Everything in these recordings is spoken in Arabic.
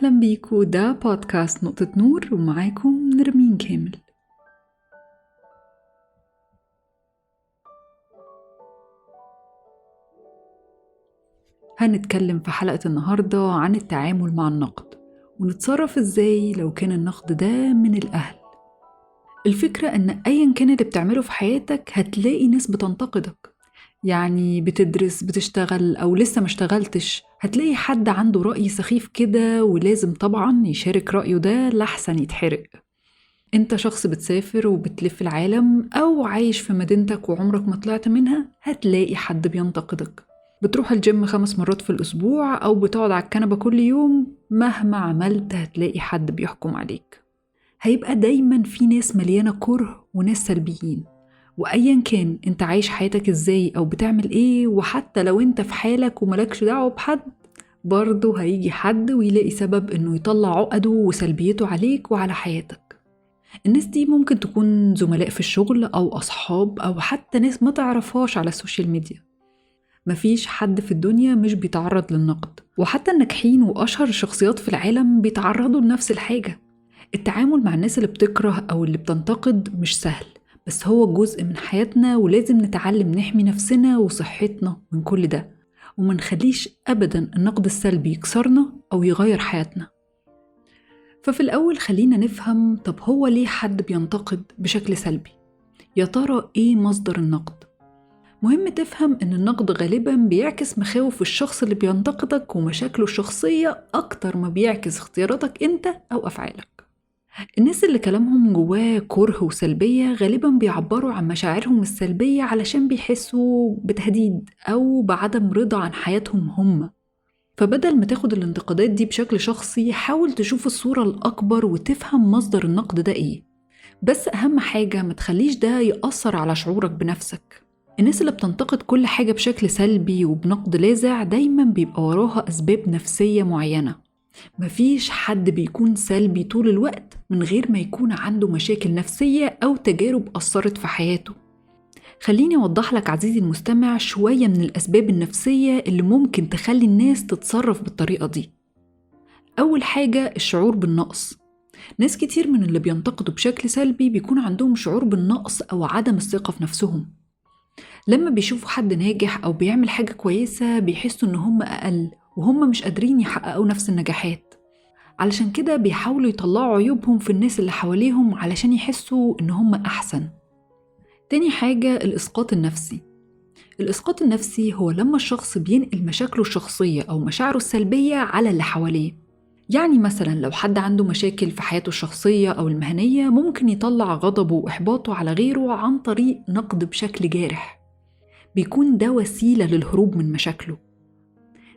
أهلا بيكو، ده بودكاست نقطة نور ومعاكم نرمين كامل. هنتكلم في حلقة النهاردة عن التعامل مع النقد ونتصرف ازاي لو كان النقد ده من الأهل. الفكرة ان ايا كان اللي بتعمله في حياتك هتلاقي ناس بتنتقدك، يعني بتدرس، بتشتغل أو لسه ما اشتغلتش، هتلاقي حد عنده رأي سخيف كده ولازم طبعا يشارك رأيه ده لحسن يتحرق. انت شخص بتسافر وبتلف العالم أو عايش في مدينتك وعمرك ما طلعت منها، هتلاقي حد بينتقدك. بتروح الجيم 5 مرات في الأسبوع أو بتقعد على الكنبة كل يوم، مهما عملت هتلاقي حد بيحكم عليك. هيبقى دايما في ناس مليانة كره وناس سلبيين، وأيا كان انت عايش حياتك ازاي أو بتعمل ايه، وحتى لو انت في حالك وملكش دعوة بحد، برضه هيجي حد ويلاقي سبب انه يطلع عقده وسلبيته عليك وعلى حياتك. الناس دي ممكن تكون زملاء في الشغل أو أصحاب أو حتى ناس ما تعرفهاش على السوشيال ميديا. مفيش حد في الدنيا مش بيتعرض للنقد، وحتى الناجحين وأشهر الشخصيات في العالم بيتعرضوا لنفس الحاجة. التعامل مع الناس اللي بتكره أو اللي بتنتقد مش سهل، بس هو جزء من حياتنا ولازم نتعلم نحمي نفسنا وصحتنا من كل ده، ومنخليش أبدا النقد السلبي يكسرنا أو يغير حياتنا. ففي الأول خلينا نفهم، طب هو ليه حد بينتقد بشكل سلبي؟ يا ترى إيه مصدر النقد؟ مهم تفهم إن النقد غالباً بيعكس مخاوف الشخص اللي بينتقدك ومشاكله الشخصية أكتر ما بيعكس اختياراتك أنت أو أفعالك. الناس اللي كلامهم جواه كره وسلبية غالباً بيعبروا عن مشاعرهم السلبية علشان بيحسوا بتهديد أو بعدم رضا عن حياتهم هم. فبدل ما تاخد الانتقادات دي بشكل شخصي، حاول تشوف الصورة الأكبر وتفهم مصدر النقد ده إيه. بس أهم حاجة ما تخليش ده يأثر على شعورك بنفسك. الناس اللي بتنتقد كل حاجة بشكل سلبي وبنقد لاذع دايما بيبقى وراها أسباب نفسية معينة. مفيش حد بيكون سلبي طول الوقت من غير ما يكون عنده مشاكل نفسية أو تجارب أثرت في حياته. خليني أوضح لك عزيزي المستمع شوية من الأسباب النفسية اللي ممكن تخلي الناس تتصرف بالطريقة دي. أول حاجة الشعور بالنقص. ناس كتير من اللي بينتقدوا بشكل سلبي بيكون عندهم شعور بالنقص أو عدم الثقة في نفسهم. لما بيشوفوا حد ناجح أو بيعمل حاجة كويسة بيحسوا إن هم أقل وهم مش قادرين يحققوا نفس النجاحات. علشان كده بيحاولوا يطلعوا عيوبهم في الناس اللي حواليهم علشان يحسوا إن هم أحسن. تاني حاجة الإسقاط النفسي. الإسقاط النفسي هو لما الشخص بينقل مشاكله الشخصية أو مشاعره السلبية على اللي حواليه. يعني مثلا لو حد عنده مشاكل في حياته الشخصية أو المهنية، ممكن يطلع غضبه وإحباطه على غيره عن طريق نقد بشكل جارح. بيكون ده وسيلة للهروب من مشاكله.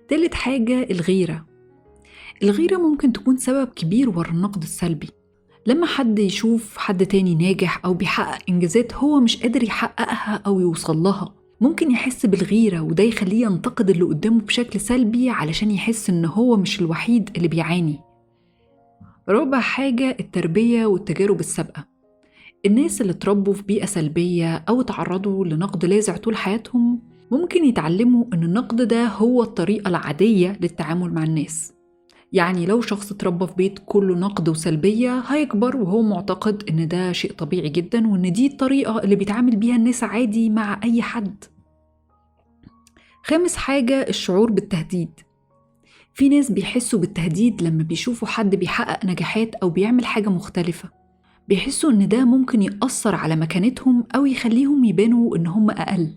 تالت حاجة الغيرة. الغيرة ممكن تكون سبب كبير ورا النقد السلبي. لما حد يشوف حد تاني ناجح أو بيحقق إنجازات هو مش قادر يحققها أو يوصل لها، ممكن يحس بالغيرة، وده يخليه ينتقد اللي قدامه بشكل سلبي علشان يحس إن هو مش الوحيد اللي بيعاني. رابع حاجة التربية والتجارب السابقة. الناس اللي اتربوا في بيئة سلبية أو تعرضوا لنقد لاذع طول حياتهم ممكن يتعلموا إن النقد ده هو الطريقة العادية للتعامل مع الناس. يعني لو شخص اتربى في بيت كله نقد وسلبية، هيكبر وهو معتقد إن ده شيء طبيعي جدا وإن دي الطريقة اللي بيتعامل بيها الناس عادي مع أي حد. خامس حاجة الشعور بالتهديد. في ناس بيحسوا بالتهديد لما بيشوفوا حد بيحقق نجاحات أو بيعمل حاجة مختلفة. بيحسوا إن ده ممكن يأثر على مكانتهم أو يخليهم يبانوا إن هم أقل.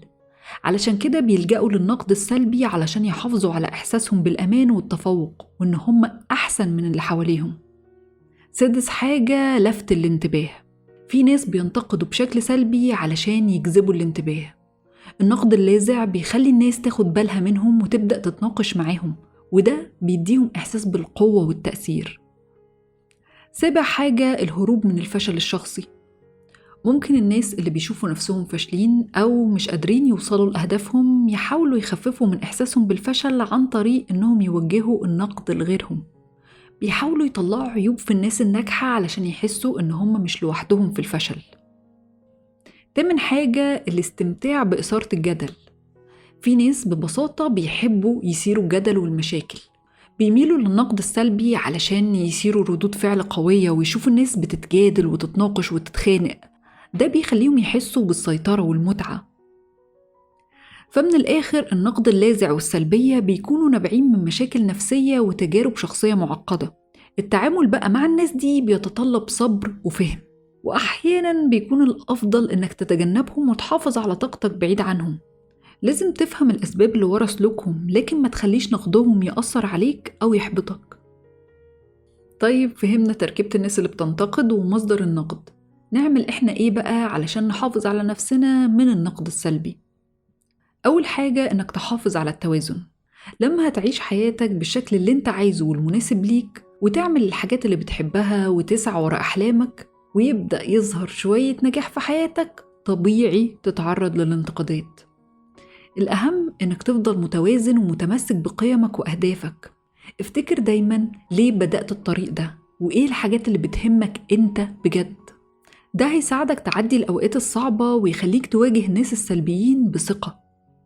علشان كده بيلجأوا للنقد السلبي علشان يحافظوا على إحساسهم بالأمان والتفوق وإن هم أحسن من اللي حواليهم. سادس حاجة لفت الانتباه. في ناس بينتقدوا بشكل سلبي علشان يجذبوا الانتباه. النقد اللاذع بيخلي الناس تاخد بالها منهم وتبدأ تتناقش معاهم، وده بيديهم إحساس بالقوة والتأثير. سابع حاجة الهروب من الفشل الشخصي. ممكن الناس اللي بيشوفوا نفسهم فاشلين أو مش قادرين يوصلوا لأهدافهم يحاولوا يخففوا من إحساسهم بالفشل عن طريق إنهم يوجهوا النقد لغيرهم. بيحاولوا يطلعوا عيوب في الناس الناجحة علشان يحسوا إن هم مش لوحدهم في الفشل. تامن حاجة الاستمتاع بإثارة الجدل. في ناس ببساطة بيحبوا يثيروا الجدل والمشاكل. بيميلوا للنقد السلبي علشان يثيروا ردود فعل قوية ويشوفوا الناس بتتجادل وتتناقش وتتخانق. ده بيخليهم يحسوا بالسيطرة والمتعة. فمن الآخر النقد اللاذع والسلبية بيكونوا نابعين من مشاكل نفسية وتجارب شخصية معقدة. التعامل بقى مع الناس دي بيتطلب صبر وفهم، وأحياناً بيكون الأفضل إنك تتجنبهم وتحافظ على طاقتك بعيد عنهم. لازم تفهم الأسباب اللي ورا سلوكهم، لكن ما تخليش نقدهم يأثر عليك أو يحبطك. طيب فهمنا تركيبة الناس اللي بتنتقد ومصدر النقد. نعمل إحنا إيه بقى علشان نحافظ على نفسنا من النقد السلبي؟ أول حاجة إنك تحافظ على التوازن. لما هتعيش حياتك بالشكل اللي انت عايزه والمناسب ليك، وتعمل الحاجات اللي بتحبها وتسعى وراء أحلامك، ويبدأ يظهر شوية نجاح في حياتك، طبيعي تتعرض للانتقادات. الأهم إنك تفضل متوازن ومتمسك بقيمك وأهدافك. افتكر دايما ليه بدأت الطريق ده، وإيه الحاجات اللي بتهمك انت بجد. ده هيساعدك تعدي الأوقات الصعبة ويخليك تواجه الناس السلبيين بثقة.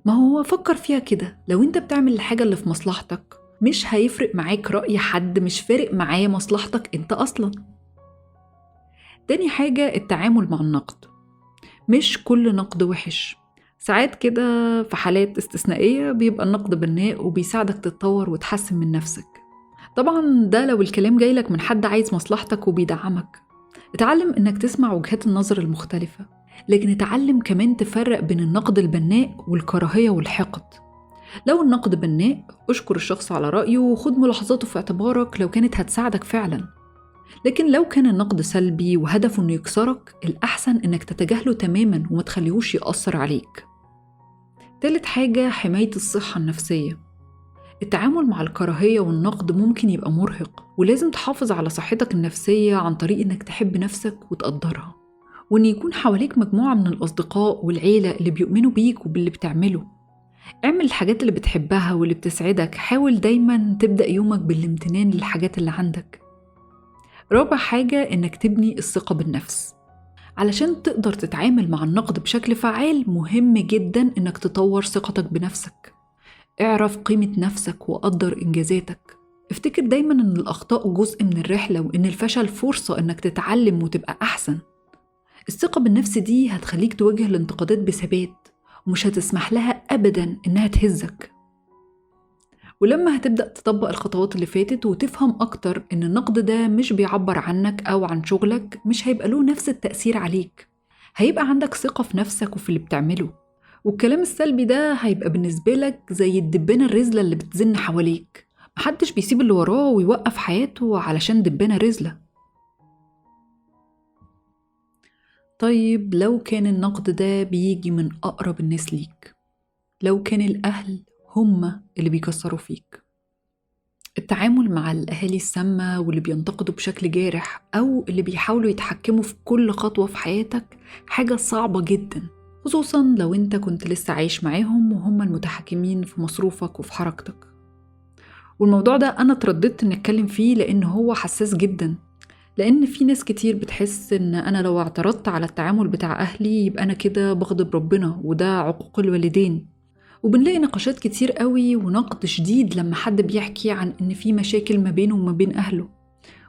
ما هو فكر فيها كده، لو انت بتعمل الحاجة اللي في مصلحتك مش هيفرق معاك رأي حد، مش فارق معاه مصلحتك انت أصلا. تاني حاجة التعامل مع النقد. مش كل نقد وحش، ساعات كده في حالات استثنائية بيبقى النقد بناء وبيساعدك تتطور وتحسن من نفسك. طبعا ده لو الكلام جايلك من حد عايز مصلحتك وبيدعمك. اتعلم انك تسمع وجهات النظر المختلفة، لكن اتعلم كمان تفرق بين النقد البناء والكراهية والحقد. لو النقد بناء اشكر الشخص على رأيه وخد ملاحظاته في اعتبارك لو كانت هتساعدك فعلا. لكن لو كان النقد سلبي وهدفه انه يكسرك، الأحسن انك تتجاهله تماما وما تخليهوش يأثر عليك. تالت حاجة حماية الصحة النفسية. التعامل مع الكراهية والنقد ممكن يبقى مرهق، ولازم تحافظ على صحتك النفسية عن طريق انك تحب نفسك وتقدرها، وإن يكون حواليك مجموعة من الأصدقاء والعيلة اللي بيؤمنوا بيك وباللي بتعمله. اعمل الحاجات اللي بتحبها واللي بتسعدك، حاول دايما تبدأ يومك بالامتنان للحاجات اللي عندك. رابع حاجة إنك تبني الثقة بالنفس. علشان تقدر تتعامل مع النقد بشكل فعال، مهم جدا إنك تطور ثقتك بنفسك. اعرف قيمة نفسك وقدر إنجازاتك. افتكر دايما إن الأخطاء جزء من الرحلة، وإن الفشل فرصة إنك تتعلم وتبقى أحسن. الثقة بالنفس دي هتخليك تواجه الانتقادات بثبات، ومش هتسمح لها أبدا إنها تهزك. ولما هتبدأ تطبق الخطوات اللي فاتت وتفهم أكتر إن النقد ده مش بيعبر عنك أو عن شغلك، مش هيبقى له نفس التأثير عليك. هيبقى عندك ثقة في نفسك وفي اللي بتعمله، والكلام السلبي ده هيبقى بالنسبة لك زي الدبانة الرزلة اللي بتزن حواليك. محدش بيسيب اللي وراه ويوقف حياته علشان دبانة رزلة. طيب لو كان النقد ده بيجي من أقرب الناس ليك، لو كان الأهل هم اللي بيكسروا فيك، التعامل مع الأهالي السامة واللي بينتقدوا بشكل جارح أو اللي بيحاولوا يتحكموا في كل خطوة في حياتك حاجة صعبة جدا، خصوصا لو انت كنت لسه عايش معاهم وهم المتحكمين في مصروفك وفي حركتك. والموضوع ده أنا ترددت إن أتكلم فيه لأن هو حساس جدا، لأن في ناس كتير بتحس إن أنا لو اعترضت على التعامل بتاع أهلي يبقى أنا كده بغضب ربنا، وده عقوق الوالدين. وبنلاقي نقاشات كتير قوي ونقد شديد لما حد بيحكي عن إن في مشاكل ما بينه وما بين أهله،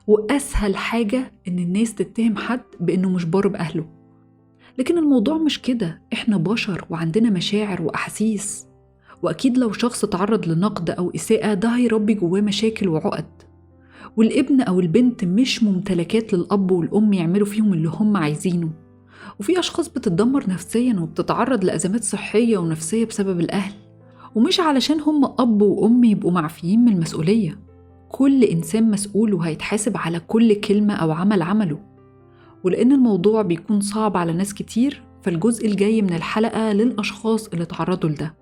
وأسهل حاجة إن الناس تتهم حد بإنه مش بار بأهله. لكن الموضوع مش كده، إحنا بشر وعندنا مشاعر وأحاسيس، وأكيد لو شخص تعرض لنقد أو إساءة ده هيربي جواه مشاكل وعقد. والابن أو البنت مش ممتلكات للأب والأم يعملوا فيهم اللي هم عايزينه. وفي أشخاص بتتدمر نفسيا وبتتعرض لأزمات صحية ونفسية بسبب الأهل، ومش علشان هم أب وأم يبقوا معفيين من المسؤولية. كل إنسان مسؤول وهيتحاسب على كل كلمة أو عمل عمله. ولأن الموضوع بيكون صعب على ناس كتير، فالجزء الجاي من الحلقة للأشخاص اللي تعرضوا لده.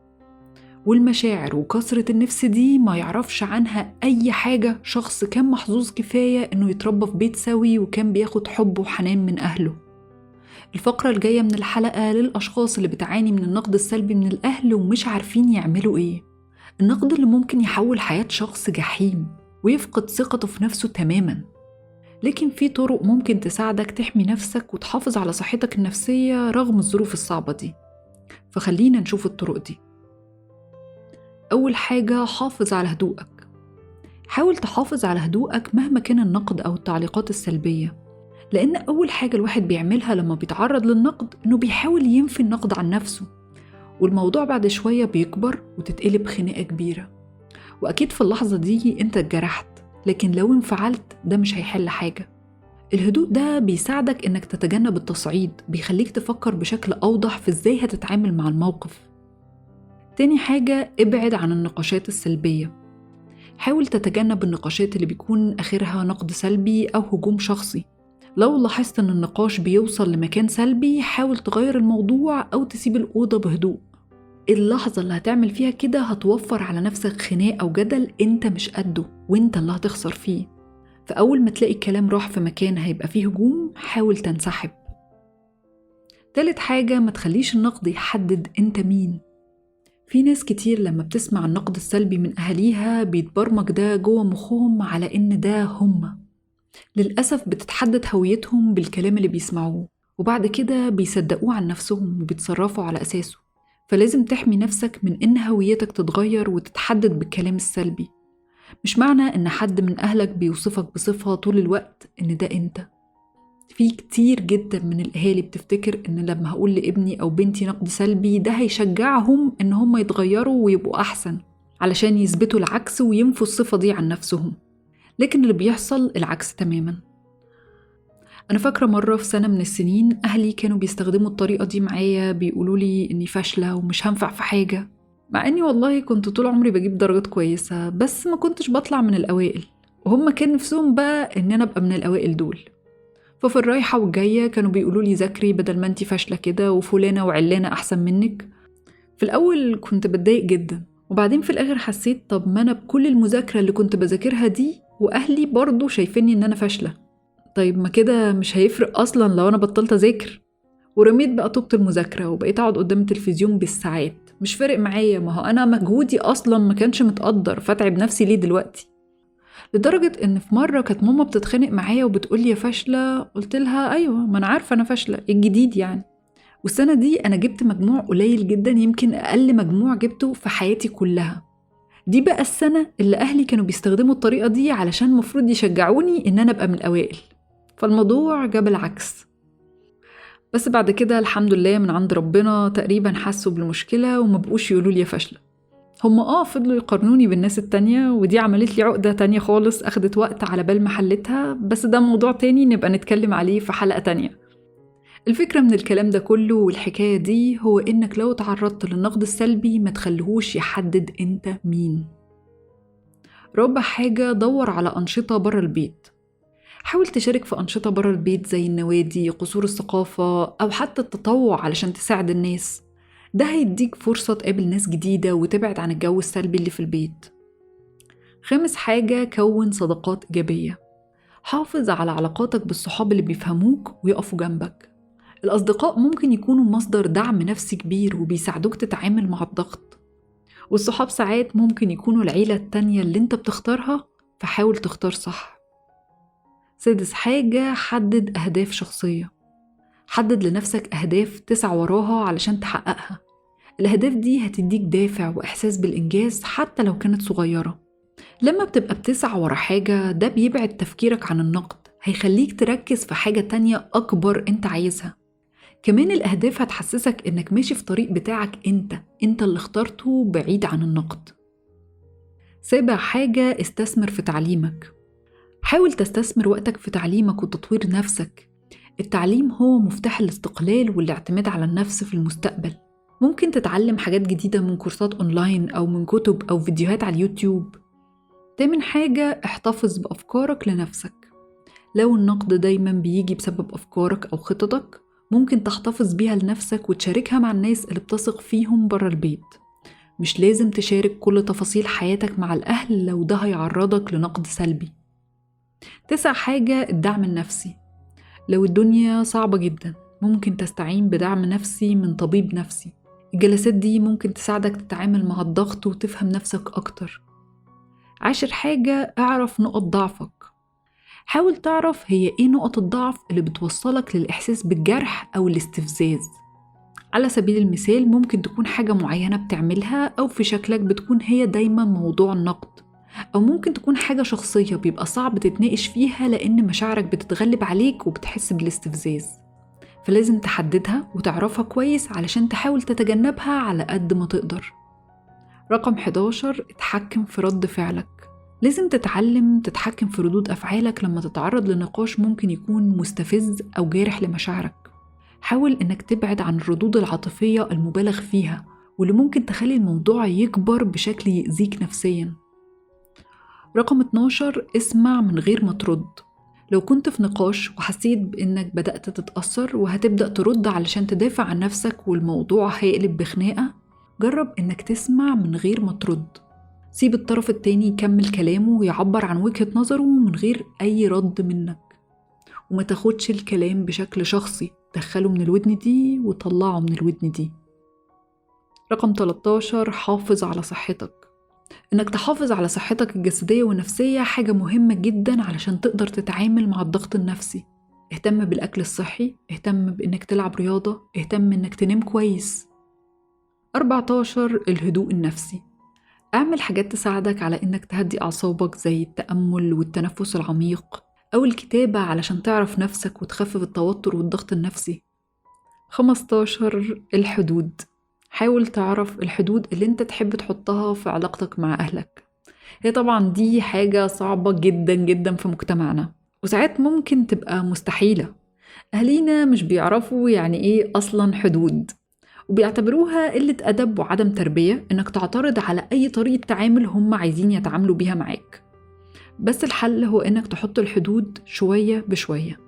والمشاعر وكسرة النفس دي ما يعرفش عنها أي حاجة شخص كان محظوظ كفاية إنه يتربى في بيت سوي وكان بياخد حب وحنان من أهله. الفقرة الجاية من الحلقة للأشخاص اللي بتعاني من النقد السلبي من الأهل ومش عارفين يعملوا إيه. النقد اللي ممكن يحول حياة شخص جحيم ويفقد ثقته في نفسه تماماً. لكن في طرق ممكن تساعدك تحمي نفسك وتحافظ على صحتك النفسية رغم الظروف الصعبة دي. فخلينا نشوف الطرق دي. أول حاجة، حافظ على هدوءك. حاول تحافظ على هدوءك مهما كان النقد أو التعليقات السلبية، لأن أول حاجة الواحد بيعملها لما بيتعرض للنقد إنه بيحاول ينفي النقد عن نفسه، والموضوع بعد شوية بيكبر وتتقلب خناقة كبيرة. وأكيد في اللحظة دي أنت اتجرحت، لكن لو انفعلت ده مش هيحل حاجة. الهدوء ده بيساعدك إنك تتجنب التصعيد، بيخليك تفكر بشكل أوضح في إزاي هتتعامل مع الموقف. تاني حاجة، ابعد عن النقاشات السلبية. حاول تتجنب النقاشات اللي بيكون آخرها نقد سلبي أو هجوم شخصي. لو لاحظت إن النقاش بيوصل لمكان سلبي، حاول تغير الموضوع أو تسيب الأوضة بهدوء. اللحظة اللي هتعمل فيها كده هتوفر على نفسك خناق أو جدل أنت مش قده وأنت اللي هتخسر فيه. فأول ما تلاقي الكلام راح في مكان هيبقى فيه هجوم، حاول تنسحب. تالت حاجة، ما تخليش النقد يحدد أنت مين. في ناس كتير لما بتسمع النقد السلبي من أهاليها بيتبرمج ده جوه مخهم على إن ده هم. للأسف بتتحدد هويتهم بالكلام اللي بيسمعوه، وبعد كده بيصدقوه عن نفسهم وبيتصرفوا على أساسه. فلازم تحمي نفسك من إن هويتك تتغير وتتحدد بالكلام السلبي. مش معنى إن حد من أهلك بيوصفك بصفة طول الوقت إن ده أنت. في كتير جدا من الأهالي بتفتكر إن لما هقول لابني أو بنتي نقد سلبي ده هيشجعهم إن هم يتغيروا ويبقوا أحسن، علشان يثبتوا العكس وينفوا الصفة دي عن نفسهم. لكن اللي بيحصل العكس تماما. أنا فاكرة مرة في سنة من السنين أهلي كانوا بيستخدموا الطريقة دي معايا، بيقولوا لي إني فاشلة ومش هنفع في حاجة، مع إني والله كنت طول عمري بجيب درجات كويسة، بس ما كنتش بطلع من الأوائل، وهم كان نفسهم بقى إن أنا أبقى من الأوائل دول. ففي الرايحة والجاية كانوا بيقولوا لي ذاكري بدل ما أنتي فاشلة كده، وفلانة وعلانة أحسن منك. في الأول كنت بتضايق جدا، وبعدين في الآخر حسيت طب ما أنا بكل المذاكرة اللي كنت بذاكرها دي وأهلي برضو شايفيني إن أنا فاشلة، طيب ما كده مش هيفرق أصلا لو أنا بطلت أذاكر. ورميت بقى طوبة المذاكرة وبقيت أقعد قدام التلفزيون بالساعات، مش فارق معايا، ما هو أنا مجهودي أصلا ما كانش متقدر، فاتعب نفسي ليه دلوقتي؟ لدرجة إن في مرة كانت ماما بتتخانق معايا وبتقولي يا فاشلة، قلت لها أيوة ما أنا عارفة أنا فاشلة، إيه الجديد يعني؟ والسنة دي أنا جبت مجموع قليل جدا، يمكن أقل مجموع جبته في حياتي كلها. دي بقى السنة اللي أهلي كانوا بيستخدموا الطريقة دي علشان مفروض يشجعوني إن أنا أبقى من الأوائل، فالموضوع جاب العكس. بس بعد كده الحمد لله من عند ربنا تقريبا حسوا بالمشكلة وما بقوش يقولوا لي فاشلة. هم فضلوا يقارنوني بالناس التانية، ودي عملت لي عقدة تانية خالص أخدت وقت على بال ما حلتها، بس ده موضوع تاني نبقى نتكلم عليه في حلقة تانية. الفكرة من الكلام ده كله والحكاية دي هو إنك لو تعرضت للنقد السلبي ما تخليهوش يحدد أنت مين. رابع حاجة، دور على أنشطة برا البيت. حاول تشارك في أنشطة برا البيت زي النوادي، قصور الثقافة، أو حتى التطوع علشان تساعد الناس. ده هيديك فرصة تقابل ناس جديدة وتبعد عن الجو السلبي اللي في البيت. خامس حاجة، كون صداقات إيجابية. حافظ على علاقاتك بالصحاب اللي بيفهموك ويقفوا جنبك. الأصدقاء ممكن يكونوا مصدر دعم نفسي كبير وبيساعدوك تتعامل مع الضغط، والصحاب ساعات ممكن يكونوا العيلة التانية اللي انت بتختارها، فحاول تختار صح. سادس حاجة، حدد أهداف شخصية. حدد لنفسك أهداف تسعى وراها علشان تحققها. الأهداف دي هتديك دافع وإحساس بالإنجاز حتى لو كانت صغيرة. لما بتبقى بتسعى ورا حاجة ده بيبعد تفكيرك عن النقد، هيخليك تركز في حاجة تانية أكبر انت عايزها. كمان الأهداف هتحسسك إنك ماشي في طريق بتاعك انت اللي اخترته بعيد عن النقد. سابع حاجة، استثمر في تعليمك. حاول تستثمر وقتك في تعليمك وتطوير نفسك. التعليم هو مفتاح الاستقلال والاعتماد على النفس في المستقبل. ممكن تتعلم حاجات جديدة من كورسات أونلاين أو من كتب أو فيديوهات على اليوتيوب. تامن حاجة، احتفظ بأفكارك لنفسك. لو النقد دايما بيجي بسبب أفكارك أو خططك، ممكن تحتفظ بيها لنفسك وتشاركها مع الناس اللي بتثق فيهم برا البيت. مش لازم تشارك كل تفاصيل حياتك مع الأهل لو ده هيعرضك لنقد سلبي. 9 حاجة، الدعم النفسي. لو الدنيا صعبة جدا ممكن تستعين بدعم نفسي من طبيب نفسي. الجلسات دي ممكن تساعدك تتعامل مع الضغط وتفهم نفسك أكتر. 10 حاجة، اعرف نقط ضعفك. حاول تعرف هي ايه نقط الضعف اللي بتوصلك للإحساس بالجرح أو الاستفزاز. على سبيل المثال ممكن تكون حاجة معينة بتعملها أو في شكلك بتكون هي دايما موضوع النقد، أو ممكن تكون حاجة شخصية بيبقى صعب تتناقش فيها لأن مشاعرك بتتغلب عليك وبتحس بالاستفزاز، فلازم تحددها وتعرفها كويس علشان تحاول تتجنبها على قد ما تقدر. رقم 11، اتحكم في رد فعلك. لازم تتعلم تتحكم في ردود أفعالك لما تتعرض لنقاش ممكن يكون مستفز أو جارح لمشاعرك. حاول إنك تبعد عن الردود العاطفية المبالغ فيها واللي ممكن تخلي الموضوع يكبر بشكل يأذيك نفسياً. رقم 12، اسمع من غير ما ترد. لو كنت في نقاش وحسيت بإنك بدأت تتأثر وهتبدأ ترد علشان تدافع عن نفسك والموضوع هيقلب بخناقة، جرب إنك تسمع من غير ما ترد. سيب الطرف التاني يكمل كلامه ويعبر عن وجهة نظره من غير أي رد منك، وما تاخدش الكلام بشكل شخصي، دخله من الودن دي وطلعه من الودن دي. رقم 13، حافظ على صحتك. إنك تحافظ على صحتك الجسدية والنفسية حاجة مهمة جدا علشان تقدر تتعامل مع الضغط النفسي. اهتم بالأكل الصحي، اهتم بإنك تلعب رياضة، اهتم إنك تنام كويس. 14، الهدوء النفسي. اعمل حاجات تساعدك على إنك تهدي أعصابك زي التأمل والتنفس العميق أو الكتابة علشان تعرف نفسك وتخفف التوتر والضغط النفسي. 15، الحدود. حاول تعرف الحدود اللي انت تحب تحطها في علاقتك مع أهلك. هي طبعا دي حاجة صعبة جدا جدا في مجتمعنا، وساعات ممكن تبقى مستحيلة. أهلينا مش بيعرفوا يعني إيه أصلا حدود، وبيعتبروها قلة أدب وعدم تربية إنك تعترض على أي طريقة تعامل هم عايزين يتعاملوا بيها معاك. بس الحل هو إنك تحط الحدود شوية بشوية،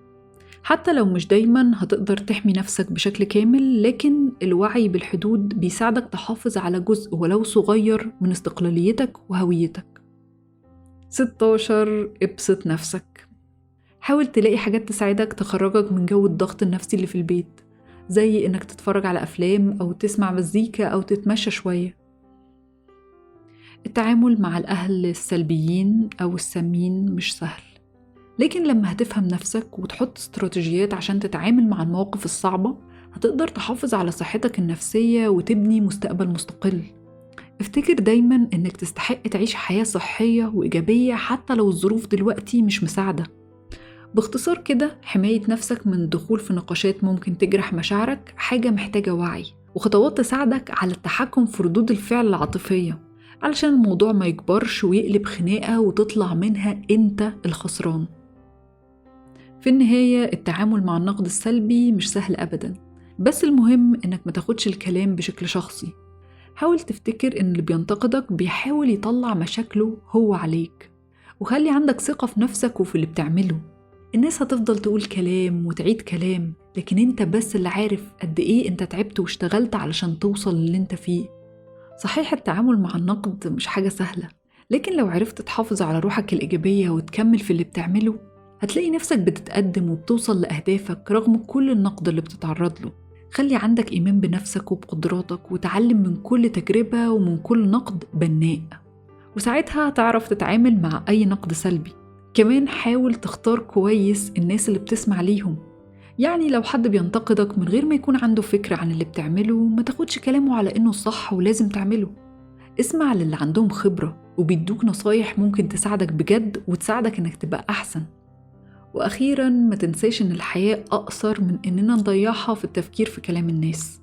حتى لو مش دايما هتقدر تحمي نفسك بشكل كامل، لكن الوعي بالحدود بيساعدك تحافظ على جزء ولو صغير من استقلاليتك وهويتك. 16، ابسط نفسك. حاول تلاقي حاجات تساعدك تخرجك من جو الضغط النفسي اللي في البيت، زي إنك تتفرج على أفلام أو تسمع مزيكا أو تتمشى شوية. التعامل مع الأهل السلبيين أو السامين مش سهل، لكن لما هتفهم نفسك وتحط استراتيجيات عشان تتعامل مع المواقف الصعبة، هتقدر تحافظ على صحتك النفسية وتبني مستقبل مستقل. افتكر دايما إنك تستحق تعيش حياة صحية وإيجابية حتى لو الظروف دلوقتي مش مساعدة. باختصار كده، حماية نفسك من الدخول في نقاشات ممكن تجرح مشاعرك حاجة محتاجة وعي وخطوات تساعدك على التحكم في ردود الفعل العاطفية، علشان الموضوع ما يكبرش ويقلب خناقة وتطلع منها انت الخسران. في النهاية، التعامل مع النقد السلبي مش سهل أبدا، بس المهم إنك ما تاخدش الكلام بشكل شخصي. حاول تفتكر إن اللي بينتقدك بيحاول يطلع مشاكله هو عليك، وخلي عندك ثقة في نفسك وفي اللي بتعمله. الناس هتفضل تقول كلام وتعيد كلام، لكن انت بس اللي عارف قد ايه انت تعبت واشتغلت علشان توصل للي انت فيه. صحيح التعامل مع النقد مش حاجة سهلة، لكن لو عرفت تحافظ على روحك الإيجابية وتكمل في اللي بتعمله، هتلاقي نفسك بتتقدم وبتوصل لأهدافك رغم كل النقد اللي بتتعرض له. خلي عندك إيمان بنفسك وبقدراتك، وتعلم من كل تجربة ومن كل نقد بناء، وساعتها تعرف تتعامل مع أي نقد سلبي. كمان حاول تختار كويس الناس اللي بتسمع ليهم، يعني لو حد بينتقدك من غير ما يكون عنده فكرة عن اللي بتعمله، ما تاخدش كلامه على إنه صح ولازم تعمله. اسمع للي عندهم خبرة وبيدوك نصايح ممكن تساعدك بجد وتساعدك إنك تبقى أحسن. وأخيراً، ما تنساش إن الحياة أقصر من إننا نضيعها في التفكير في كلام الناس.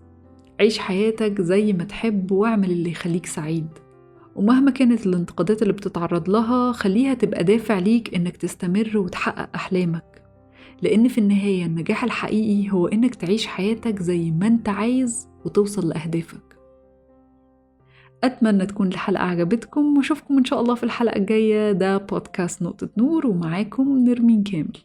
عيش حياتك زي ما تحب واعمل اللي يخليك سعيد، ومهما كانت الانتقادات اللي بتتعرض لها خليها تبقى دافع ليك إنك تستمر وتحقق أحلامك، لأن في النهاية النجاح الحقيقي هو إنك تعيش حياتك زي ما أنت عايز وتوصل لأهدافك. أتمنى تكون الحلقة عجبتكم، وأشوفكم إن شاء الله في الحلقة الجاية. ده بودكاست نقطة نور، ومعاكم نرمين كامل.